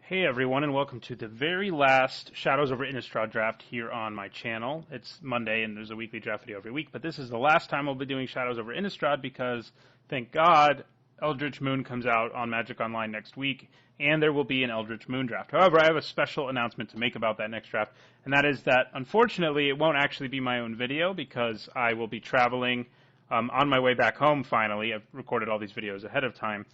Hey everyone, and welcome to the very last Shadows over Innistrad draft here on my channel. It's Monday, and there's a weekly draft video every week, but this is the last time I'll be doing Shadows over Innistrad because, thank God, Eldritch Moon comes out on Magic Online next week, and there will be an Eldritch Moon draft. However, I have a special announcement to make about that next draft, and that is that, unfortunately, it won't actually be my own video because I will be traveling on my way back home, finally. I've recorded all these videos ahead of time.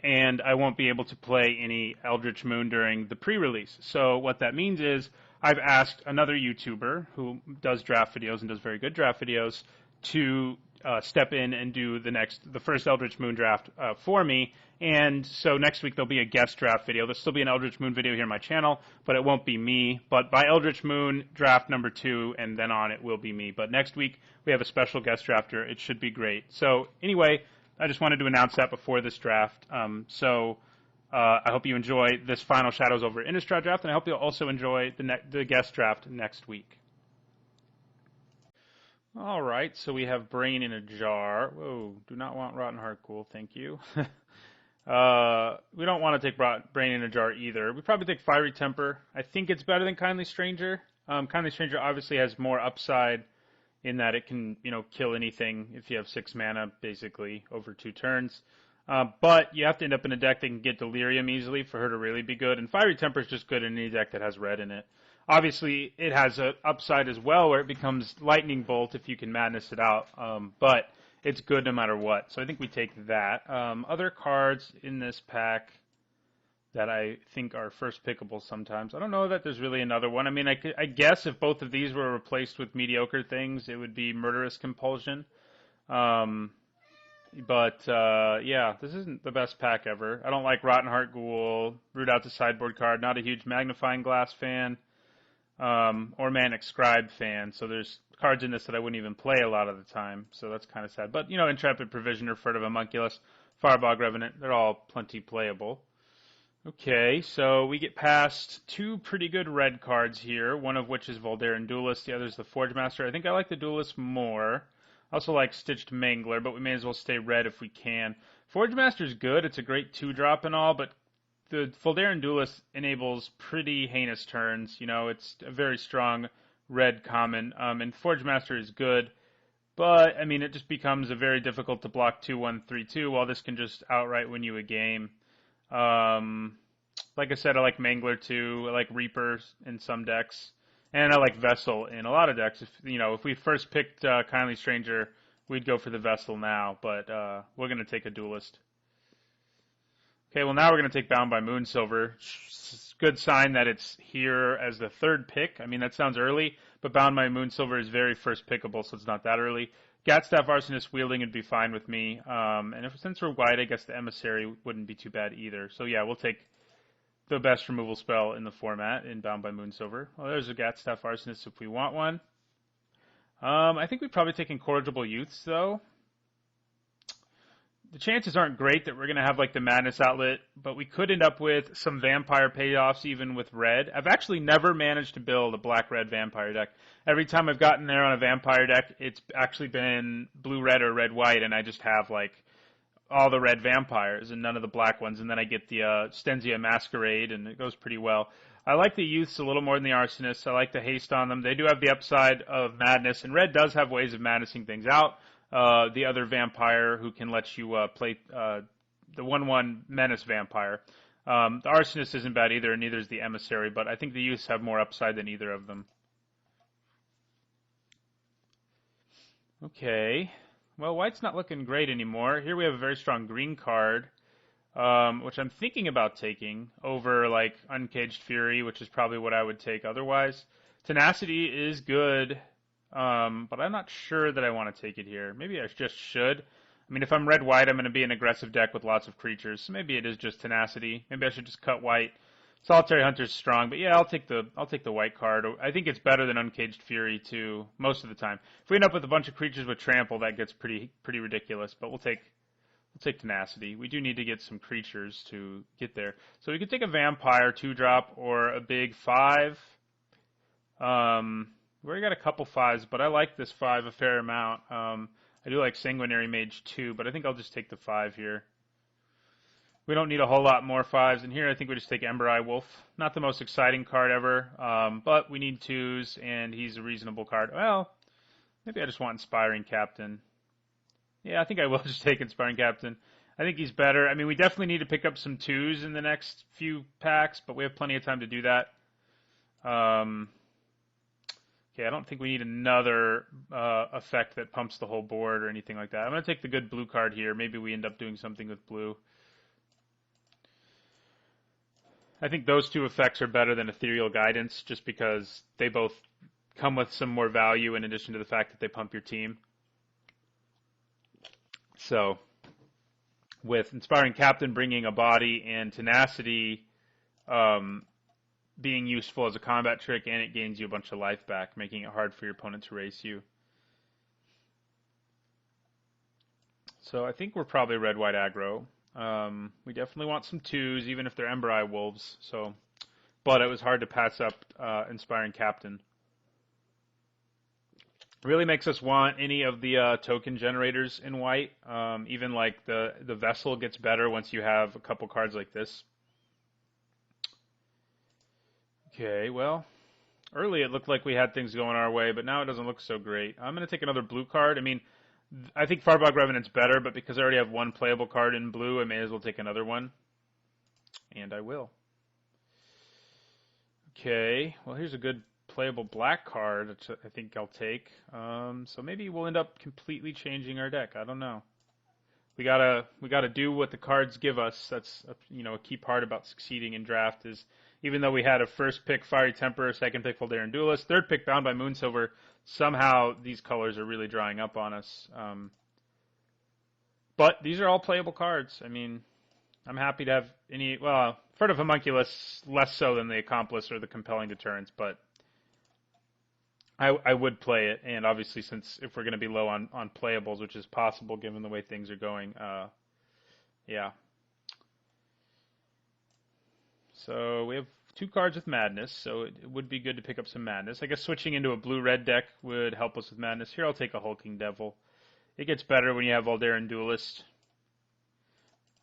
And I won't be able to play any Eldritch Moon during the pre-release. So what that means is I've asked another YouTuber who does draft videos and does very good draft videos to step in and do the first Eldritch Moon draft for me. And so next week there'll be a guest draft video. There'll still be an Eldritch Moon video here on my channel, but it won't be me. But by Eldritch Moon draft number 2 and then on, it will be me. But next week we have a special guest drafter. It should be great. So anyway, I just wanted to announce that before this draft. I hope you enjoy this final Shadows over Innistrad draft, and I hope you'll also enjoy the guest draft next week. All right, so we have Brain in a Jar. Whoa, do not want Rotten Heart Ghoul, thank you. We don't want to take Brain in a Jar either. We probably take Fiery Temper. I think it's better than Kindly Stranger. Kindly Stranger obviously has more upside in that it can, kill anything if you have 6 mana, basically, over 2 turns. But you have to end up in a deck that can get Delirium easily for her to really be good. And Fiery Temper is just good in any deck that has red in it. Obviously, it has an upside as well where it becomes Lightning Bolt if you can Madness it out. But it's good no matter what. So I think we take that. Other cards in this pack that I think are first pickable sometimes. I don't know that there's really another one. I mean, I guess if both of these were replaced with mediocre things, it would be Murderous Compulsion. Yeah, this isn't the best pack ever. I don't like Rotten Heart Ghoul, Root Out the Sideboard card, not a huge Magnifying Glass fan, or Manic Scribe fan. So there's cards in this that I wouldn't even play a lot of the time, so that's kind of sad. But, Intrepid Provisioner, Furtive Homunculus, Firebog Revenant, they're all plenty playable. Okay, so we get past 2 pretty good red cards here, one of which is Voldaren Duelist, the other is the Forge Master. I think I like the Duelist more. I also like Stitched Mangler, but we may as well stay red if we can. Forge Master is good, it's a great 2-drop and all, but the Voldaren Duelist enables pretty heinous turns. It's a very strong red common, and Forge Master is good, but, it just becomes a very difficult to block 2/1/3/2, while this can just outright win you a game. Like I said, I like Mangler too. I like Reaper in some decks, and I like Vessel in a lot of decks. If we first picked Kindly Stranger, we'd go for the Vessel now, but we're going to take a Duelist. Okay, well now we're going to take Bound by Moonsilver. Good sign that it's here as the 3rd pick. That sounds early, but Bound by Moonsilver is very first pickable, so it's not that early. Gatstaff Arsonist wielding would be fine with me. And since we're white, I guess the Emissary wouldn't be too bad either. So yeah, we'll take the best removal spell in the format in Bound by Moonsilver. Well, there's a Gatstaff Arsonist if we want one. I think we'd probably take Incorrigible Youths, though. The chances aren't great that we're going to have the Madness Outlet, but we could end up with some Vampire payoffs even with red. I've actually never managed to build a black-red Vampire deck. Every time I've gotten there on a Vampire deck, it's actually been blue-red or red-white, and I just have all the red Vampires and none of the black ones, and then I get the Stenzia Masquerade, and it goes pretty well. I like the Youths a little more than the Arsonists. I like the haste on them. They do have the upside of Madness, and red does have ways of madnessing things out. The other Vampire who can let you play the 1/1 Menace Vampire. The Arsonist isn't bad either, and neither is the Emissary, but I think the Youths have more upside than either of them. Okay. Well, white's not looking great anymore. Here we have a very strong green card, which I'm thinking about taking over, Uncaged Fury, which is probably what I would take otherwise. Tenacity is good. But I'm not sure that I want to take it here. Maybe I just should. If I'm red-white, I'm going to be an aggressive deck with lots of creatures, so maybe it is just Tenacity. Maybe I should just cut white. Solitary Hunter's strong, but yeah, I'll take the white card. I think it's better than Uncaged Fury too, most of the time. If we end up with a bunch of creatures with trample, that gets pretty ridiculous, but we'll take Tenacity. We do need to get some creatures to get there. So we could take a Vampire 2-drop or a big 5. We already got a couple 5s, but I like this 5 a fair amount. I do like Sanguinary Mage too, but I think I'll just take the 5 here. We don't need a whole lot more 5s in here. I think we just take Ember Eye Wolf. Not the most exciting card ever, but we need 2s, and he's a reasonable card. Well, maybe I just want Inspiring Captain. Yeah, I think I will just take Inspiring Captain. I think he's better. I mean, we definitely need to pick up some 2s in the next few packs, but we have plenty of time to do that. Okay, I don't think we need another effect that pumps the whole board or anything like that. I'm going to take the good blue card here. Maybe we end up doing something with blue. I think those 2 effects are better than Ethereal Guidance just because they both come with some more value in addition to the fact that they pump your team. So, with Inspiring Captain bringing a body and Tenacity being useful as a combat trick, and it gains you a bunch of life back, making it hard for your opponent to race you. So I think we're probably red-white aggro. We definitely want some 2s, even if they're Ember Eye Wolves. So, but it was hard to pass up Inspiring Captain. Really makes us want any of the token generators in white. Even like the Vessel gets better once you have a couple cards like this. Okay, well, early it looked like we had things going our way, but now it doesn't look so great. I'm going to take another blue card. I mean, I think Farbog Revenant's better, but because I already have one playable card in blue, I may as well take another one. And I will. Okay, well, here's a good playable black card, which I think I'll take. So maybe we'll end up completely changing our deck. I don't know. We gotta do what the cards give us. That's a key part about succeeding in draft is even though we had a first pick Fiery Temper, second pick Voldaren Duelist, third pick Bound by Moonsilver, somehow these colors are really drying up on us. But these are all playable cards. I mean, I'm happy to have any. Well, Furt of Homunculus less so than the Accomplice or the Compelling Deterrence, but I would play it, and obviously since if we're going to be low on playables, which is possible given the way things are going, yeah. So we have 2 cards with Madness, so it would be good to pick up some Madness. I guess switching into a blue-red deck would help us with Madness. Here I'll take a Hulking Devil. It gets better when you have Voldaren Duelist.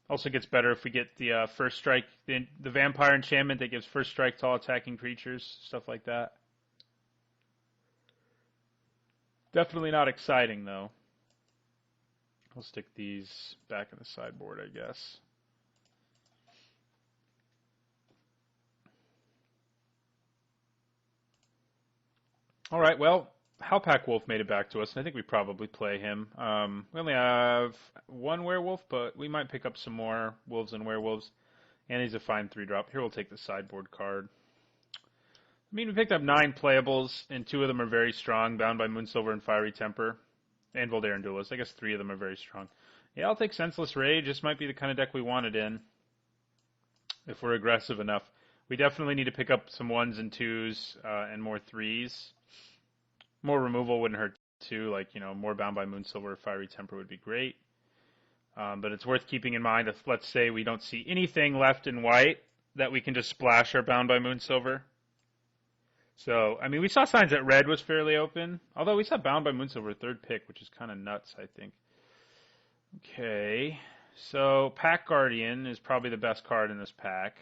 Also gets better if we get the first strike, the Vampire Enchantment that gives first strike to all attacking creatures, stuff like that. Definitely not exciting, though. I'll stick these back in the sideboard, I guess. All right, well, Howpack Wolf made it back to us, and I think we probably play him. We only have 1 werewolf, but we might pick up some more wolves and werewolves. And he's a fine 3-drop. Here we'll take the sideboard card. I mean, we picked up 9 playables, and 2 of them are very strong, Bound by Moonsilver and Fiery Temper, and Voldaren Duelist. I guess 3 of them are very strong. Yeah, I'll take Senseless Rage. This might be the kind of deck we wanted in, if we're aggressive enough. We definitely need to pick up some 1s and 2s and more 3s. More removal wouldn't hurt too, like, more Bound by Moonsilver or Fiery Temper would be great. But it's worth keeping in mind if, let's say, we don't see anything left in white, that we can just splash our Bound by Moonsilver. So, I mean, we saw signs that red was fairly open, although we saw Bound by Moonsilver 3rd pick, which is kind of nuts, I think. Okay, so Pack Guardian is probably the best card in this pack.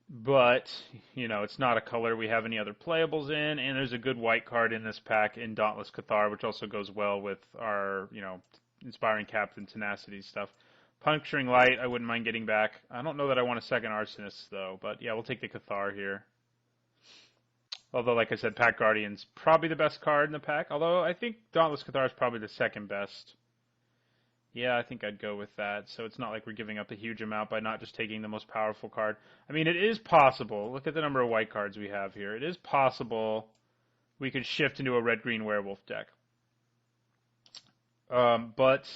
But, it's not a color we have any other playables in, and there's a good white card in this pack in Dauntless Cathar, which also goes well with our, Inspiring Captain Tenacity stuff. Puncturing Light, I wouldn't mind getting back. I don't know that I want a second Arsonist, though, but yeah, we'll take the Cathar here. Although, like I said, Pack Guardian's probably the best card in the pack, although I think Dauntless Cathar is probably the second best. Yeah, I think I'd go with that. So it's not like we're giving up a huge amount by not just taking the most powerful card. I mean, it is possible. Look at the number of white cards we have here. It is possible we could shift into a red-green werewolf deck. But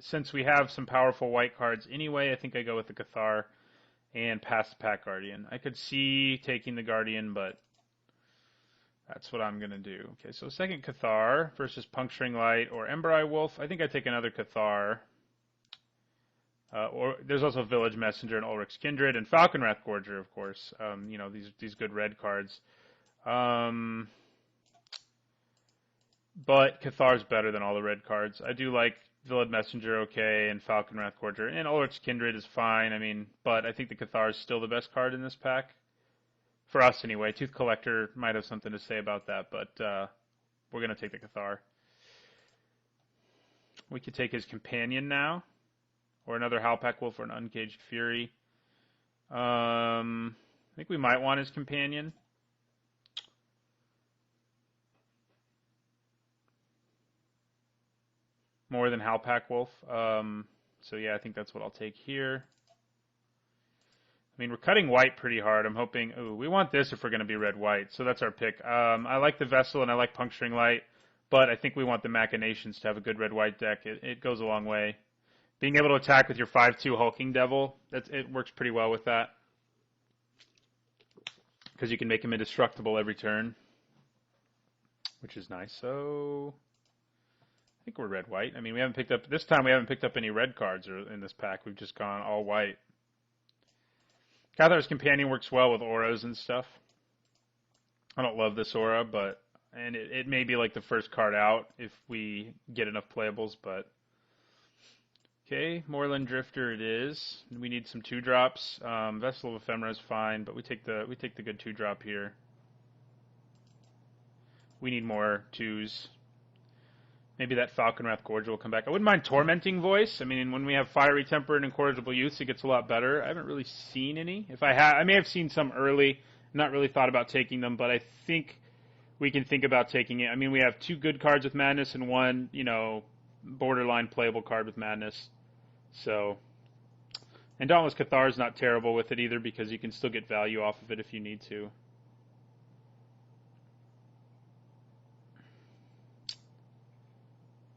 since we have some powerful white cards anyway, I think I go with the Cathar and pass the Pack Guardian. I could see taking the Guardian, but that's what I'm going to do. Okay, so second Cathar versus Puncturing Light or Ember Eye Wolf. I think I'd take another Cathar. Or there's also Village Messenger and Ulrich's Kindred and Falconwrath Gorger, of course. These good red cards. But Cathar's better than all the red cards. I do like Villid Messenger okay, and Falcon Wrath Gorger. And Ulrich's Kindred is fine, I mean, but I think the Cathar is still the best card in this pack. For us, anyway. Tooth Collector might have something to say about that, but we're going to take the Cathar. We could take his Companion now, or another Howlpack Wolf or an Uncaged Fury. I think we might want his Companion. More than Howlpack Wolf. So yeah, I think that's what I'll take here. I mean, we're cutting white pretty hard. I'm hoping... Ooh, we want this if we're going to be red-white, so that's our pick. I like the Vessel and I like Puncturing Light, but I think we want the Machinations to have a good red-white deck. It goes a long way. Being able to attack with your 5/2 Hulking Devil, it works pretty well with that. Because you can make him indestructible every turn, which is nice. So... I think we're red-white. I mean, we haven't picked up... This time we haven't picked up any red cards in this pack. We've just gone all white. Cathar's Companion works well with auras and stuff. I don't love this aura, but... And it may be like the first card out if we get enough playables, but... Okay, Moorland Drifter it is. We need some 2-drops. Vessel of Ephemera is fine, but we take the good 2-drop here. We need more 2s. Maybe that Falcon Wrath Gorger will come back. I wouldn't mind Tormenting Voice. I mean, when we have Fiery Temper and Incorrigible Youth, it gets a lot better. I haven't really seen any. If I had, I may have seen some early. Not really thought about taking them, but I think we can think about taking it. I mean, we have 2 good cards with Madness and 1, borderline playable card with Madness. So, and Dauntless Cathar is not terrible with it either because you can still get value off of it if you need to.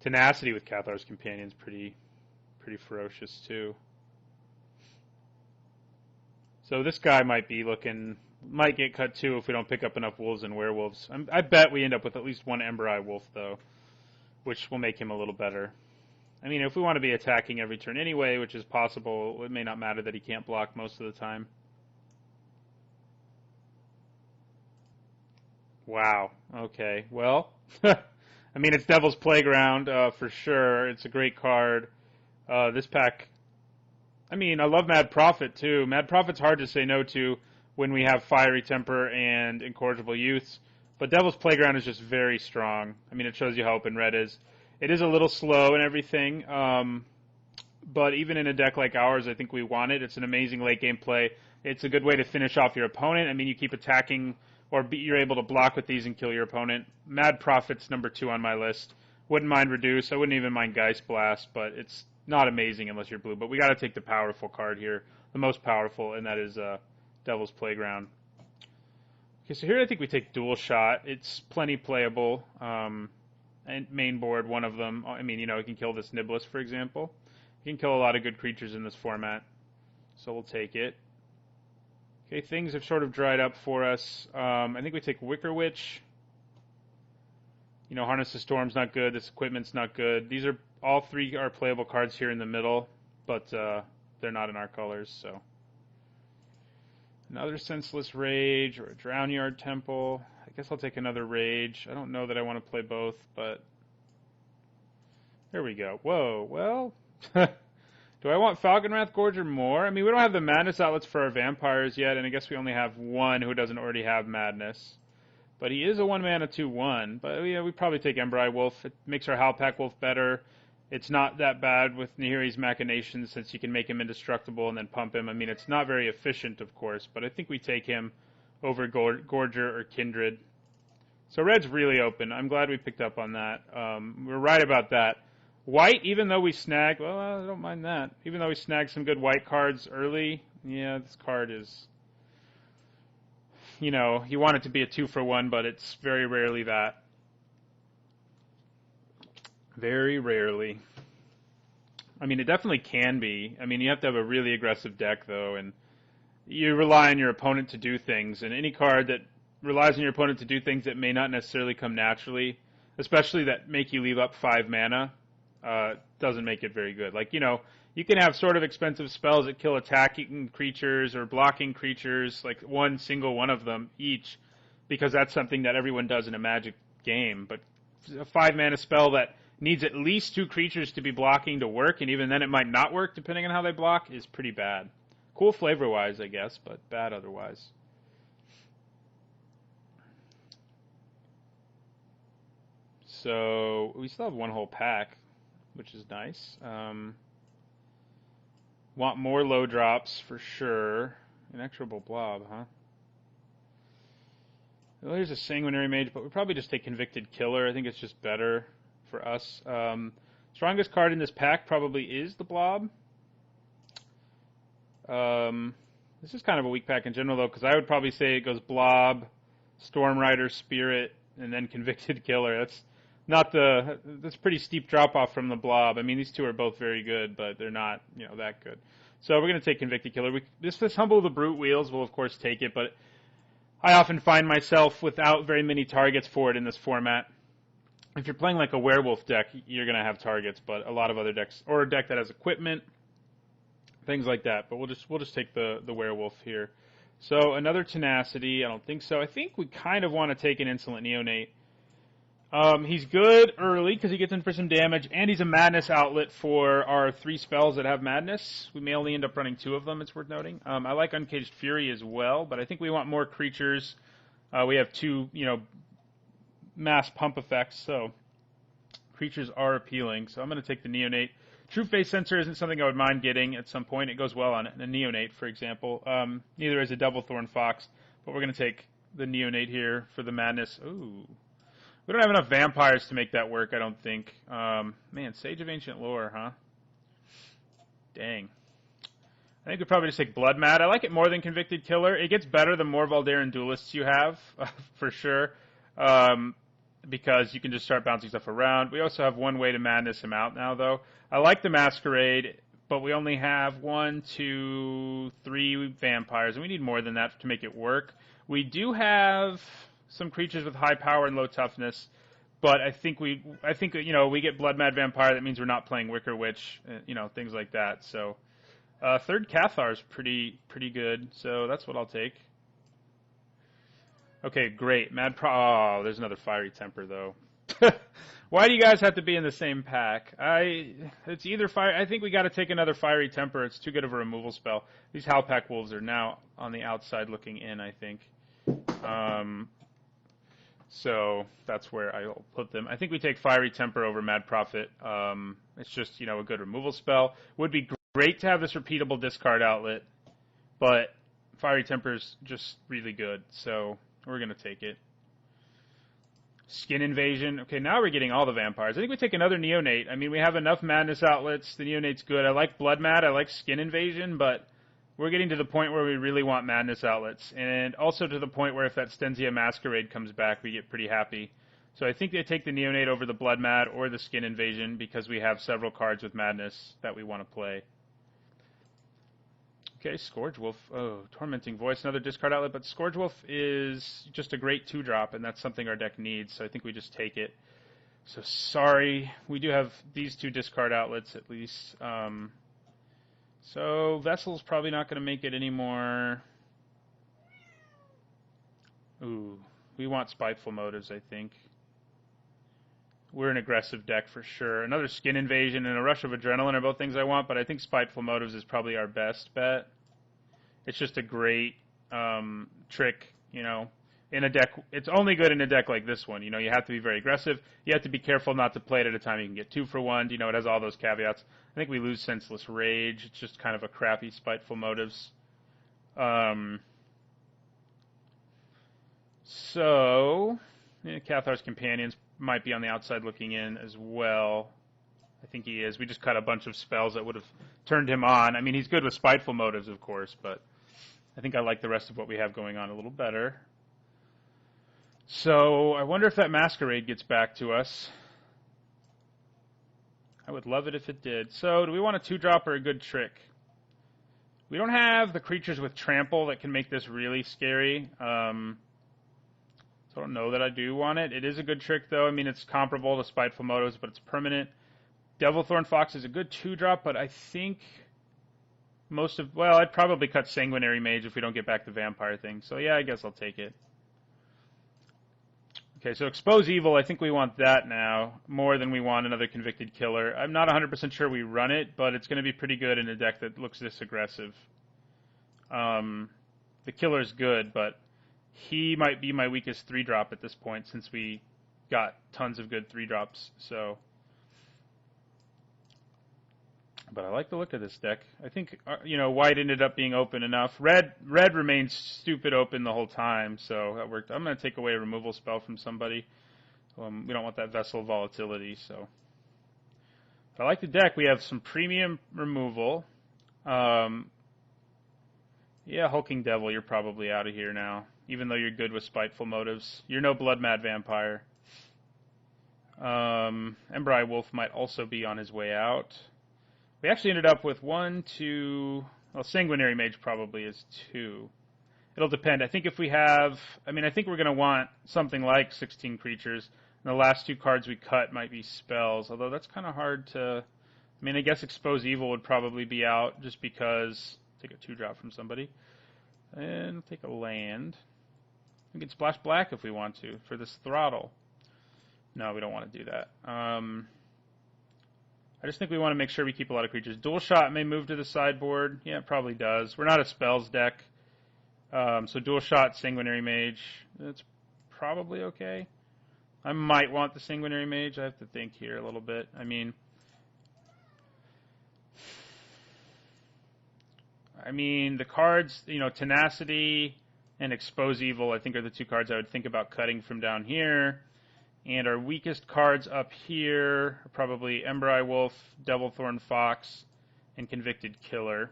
Tenacity with Cathar's Companion is pretty ferocious too. So this guy might get cut too if we don't pick up enough wolves and werewolves. I bet we end up with at least 1 Ember Eye Wolf though, which will make him a little better. I mean, if we want to be attacking every turn anyway, which is possible, it may not matter that he can't block most of the time. Wow. Okay. Well... I mean, it's Devil's Playground, for sure. It's a great card. This pack... I mean, I love Mad Prophet, too. Mad Prophet's hard to say no to when we have Fiery Temper and Incorrigible Youths. But Devil's Playground is just very strong. I mean, it shows you how open red is. It is a little slow and everything. But even in a deck like ours, I think we want it. It's an amazing late-game play. It's a good way to finish off your opponent. I mean, you keep attacking... Or you're able to block with these and kill your opponent. Mad Prophet's number 2 on my list. Wouldn't mind Reduce. I wouldn't even mind Geist Blast, but it's not amazing unless you're blue. But we got to take the powerful card here, the most powerful, and that is Devil's Playground. Okay, so here I think we take Dual Shot. It's plenty playable. And main board, one of them. I mean, you can kill this Niblis, for example. You can kill a lot of good creatures in this format, so we'll take it. Okay, things have sort of dried up for us. I think we take Wicker Witch. Harness the Storm's not good. This equipment's not good. These are all 3 are playable cards here in the middle, but they're not in our colors. So another Senseless Rage or a Drownyard Temple. I guess I'll take another Rage. I don't know that I want to play both, but there we go. Whoa, well. Do I want Falcon Wrath Gorger more? I mean, we don't have the Madness outlets for our vampires yet, and I guess we only have 1 who doesn't already have Madness. But he is a 1-mana 2/1. But we probably take Ember Eye Wolf. It makes our Howlpack Wolf better. It's not that bad with Nahiri's Machinations since you can make him indestructible and then pump him. I mean, it's not very efficient, of course, but I think we take him over Gorger or Kindred. So red's really open. I'm glad we picked up on that. We're right about that. White, even though we snagged... Well, I don't mind that. Even though we snagged some good white cards early, yeah, this card is... You want it to be a 2-for-1, but it's very rarely that. Very rarely. I mean, it definitely can be. I mean, you have to have a really aggressive deck, though, and you rely on your opponent to do things. And any card that relies on your opponent to do things that may not necessarily come naturally, especially that make you leave up 5 mana... doesn't make it very good. Like, you can have sort of expensive spells that kill attacking creatures or blocking creatures, like one single one of them each, because that's something that everyone does in a Magic game. But a 5-mana spell that needs at least 2 creatures to be blocking to work, and even then it might not work depending on how they block, is pretty bad. Cool flavor-wise, I guess, but bad otherwise. So we still have 1 whole pack, which is nice. Want more low drops for sure. Inexorable Blob, huh? Well, here's a Sanguinary Mage, but we probably just take Convicted Killer. I think it's just better for us. Strongest card in this pack probably is the Blob. This is kind of a weak pack in general, though, because I would probably say it goes Blob, Storm Rider, Spirit, and then Convicted Killer. That's pretty steep drop off from the Blob. I mean, these two are both very good, but they're not, that good. So we're going to take Convicted Killer. This Humble the Brute Wheels, we'll of course take it, but I often find myself without very many targets for it in this format. If you're playing like a werewolf deck, you're going to have targets, but a lot of other decks, or a deck that has equipment, things like that. But we'll just take the werewolf here. So another Tenacity. I don't think so. I think we kind of want to take an Insolent Neonate. He's good early because he gets in for some damage, and he's a Madness outlet for our 3 spells that have Madness. We may only end up running 2 of them, it's worth noting. I like Uncaged Fury as well, but I think we want more creatures. We have 2, mass pump effects, so creatures are appealing. So I'm going to take the Neonate. True Face Sensor isn't something I would mind getting at some point. It goes well on a Neonate, for example. Neither is a Double Thorn Fox, but we're going to take the Neonate here for the Madness. Ooh. We don't have enough vampires to make that work, I don't think. Man, Sage of Ancient Lore, huh? Dang. I think we'd probably just take Blood Mad. I like it more than Convicted Killer. It gets better the more Valdaran Duelists you have, for sure, because you can just start bouncing stuff around. We also have 1 way to Madness him out now, though. I like the Masquerade, but we only have 1, 2, 3 vampires, and we need more than that to make it work. We do have some creatures with high power and low toughness, but I think we get Blood Mad Vampire. That means we're not playing Wicker Witch, things like that. So 3rd Cathar is pretty good. So that's what I'll take. Okay, great. Oh, there's another Fiery Temper though. Why do you guys have to be in the same pack? It's either fire. I think we got to take another Fiery Temper. It's too good of a removal spell. These Halpack Wolves are now on the outside looking in, I think. So that's where I'll put them. I think we take Fiery Temper over Mad Prophet. It's just, a good removal spell. Would be great to have this repeatable discard outlet, but Fiery Temper's just really good, so we're going to take it. Skin Invasion. Okay, now we're getting all the vampires. I think we take another Neonate. I mean, we have enough Madness outlets. The Neonate's good. I like Blood Mad. I like Skin Invasion, but we're getting to the point where we really want Madness outlets, and also to the point where if that Stenzia Masquerade comes back, we get pretty happy. So I think they take the Neonate over the Blood Mad or the Skin Invasion because we have several cards with Madness that we want to play. Okay, Scourge Wolf. Oh, Tormenting Voice, another discard outlet, but Scourge Wolf is just a great 2-drop, and that's something our deck needs, so I think we just take it. So sorry, we do have these 2 discard outlets at least. So Vessel's probably not going to make it anymore. Ooh, we want Spiteful Motives, I think. We're an aggressive deck for sure. Another Skin Invasion and a Rush of Adrenaline are both things I want, but I think Spiteful Motives is probably our best bet. It's just a great trick, in a deck. It's only good in a deck like this one. You have to be very aggressive. You have to be careful not to play it at a time you can get 2 for 1. It has all those caveats. I think we lose Senseless Rage. It's just kind of a crappy Spiteful Motives. Cathar's Companions might be on the outside looking in as well. I think he is. We just cut a bunch of spells that would have turned him on. I mean, he's good with Spiteful Motives, of course, but I think I like the rest of what we have going on a little better. So I wonder if that Masquerade gets back to us. I would love it if it did. So do we want a 2-drop or a good trick? We don't have the creatures with Trample that can make this really scary. So I don't know that I do want it. It is a good trick, though. I mean, it's comparable to Spiteful Motives, but it's permanent. Devilthorn Fox is a good 2-drop, but I think I'd probably cut Sanguinary Mage if we don't get back the vampire thing. So yeah, I guess I'll take it. Okay, so Expose Evil, I think we want that now, more than we want another Convicted Killer. I'm not 100% sure we run it, but it's going to be pretty good in a deck that looks this aggressive. The Killer's good, but he might be my weakest 3-drop at this point, since we got tons of good 3-drops, so... But I like the look of this deck. I think, white ended up being open enough. Red remains stupid open the whole time, so that worked. I'm going to take away a removal spell from somebody. We don't want that Vessel Volatility, so. But I like the deck. We have some premium removal. Yeah, Hulking Devil, you're probably out of here now, even though you're good with Spiteful Motives. You're no Blood Mad Vampire. Embry Wolf might also be on his way out. We actually ended up with Sanguinary Mage probably is 2. It'll depend. I think if we have, I think we're going to want something like 16 creatures. And the last 2 cards we cut might be spells, although that's kind of hard to, I guess Expose Evil would probably be out just because, take a 2-drop from somebody. And take a land. We can splash black if we want to for this Throttle. No, we don't want to do that. I just think we want to make sure we keep a lot of creatures. Dual Shot may move to the sideboard. Yeah, it probably does. We're not a spells deck. So Dual Shot, Sanguinary Mage, that's probably okay. I might want the Sanguinary Mage. I have to think here a little bit. The cards, Tenacity and Expose Evil, I think are the 2 cards I would think about cutting from down here. And our weakest cards up here are probably Embry Wolf, Devilthorn Fox, and Convicted Killer.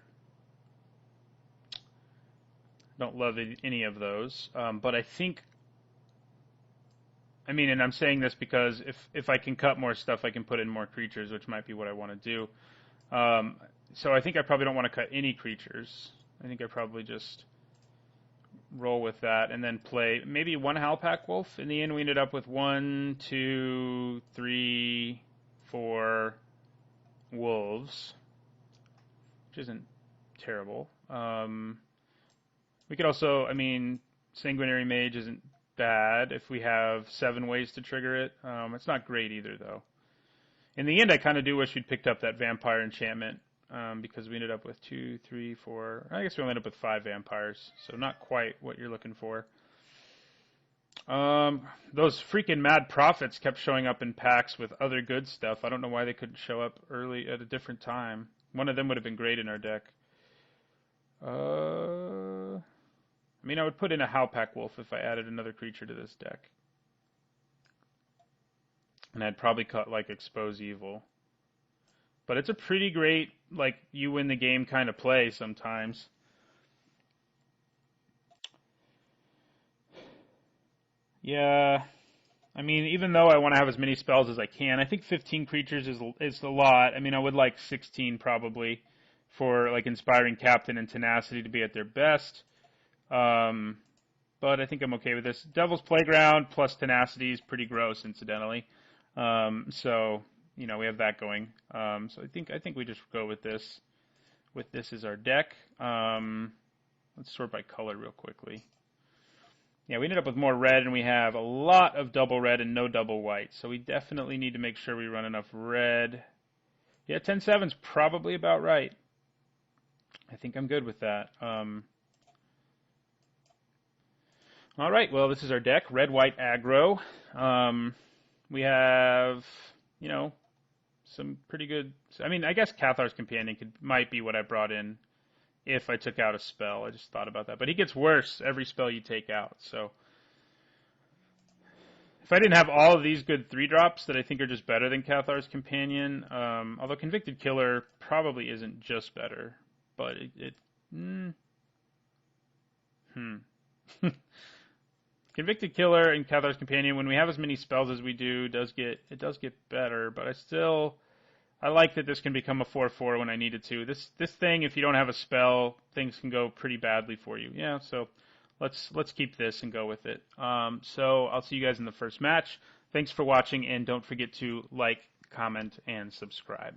Don't love any of those. But I think, and I'm saying this because if I can cut more stuff, I can put in more creatures, which might be what I want to do. So I think I probably don't want to cut any creatures. I think I probably just roll with that and then play maybe 1 Howlpack Wolf. In the end, we ended up with 1, 2, 3, 4 wolves, which isn't terrible. We could also, Sanguinary Mage isn't bad if we have 7 ways to trigger it. It's not great either, though. In the end, I kind of do wish we'd picked up that Vampire Enchantment. Because we ended up with 2, 3, 4. I guess we only ended up with 5 vampires, so not quite what you're looking for. Those freaking Mad Prophets kept showing up in packs with other good stuff. I don't know why they couldn't show up early at a different time. One of them would have been great in our deck. I would put in a Howlpack Wolf if I added another creature to this deck. And I'd probably cut, Expose Evil. But it's a pretty great, you win the game kind of play sometimes. Yeah. Even though I want to have as many spells as I can, I think 15 creatures is a lot. I would like 16 probably for, Inspiring Captain and Tenacity to be at their best. But I think I'm okay with this. Devil's Playground plus Tenacity is pretty gross, incidentally. So... we have that going. So I think we just go with this. With this as our deck. Let's sort by color real quickly. Yeah, we ended up with more red, and we have a lot of double red and no double white. So we definitely need to make sure we run enough red. Yeah, 10-7's probably about right. I think I'm good with that. All right, well, this is our deck. Red-white aggro. We have, some pretty good... I guess Cathar's Companion might be what I brought in if I took out a spell. I just thought about that. But he gets worse every spell you take out. So if I didn't have all of these good 3-drops that I think are just better than Cathar's Companion, although Convicted Killer probably isn't just better, but Convicted Killer and Cathar's Companion, when we have as many spells as we do, it does get better, but I like that this can become a 4/4 when I need it to. This thing, if you don't have a spell, things can go pretty badly for you. Yeah, so let's keep this and go with it. So I'll see you guys in the first match. Thanks for watching, and don't forget to like, comment, and subscribe.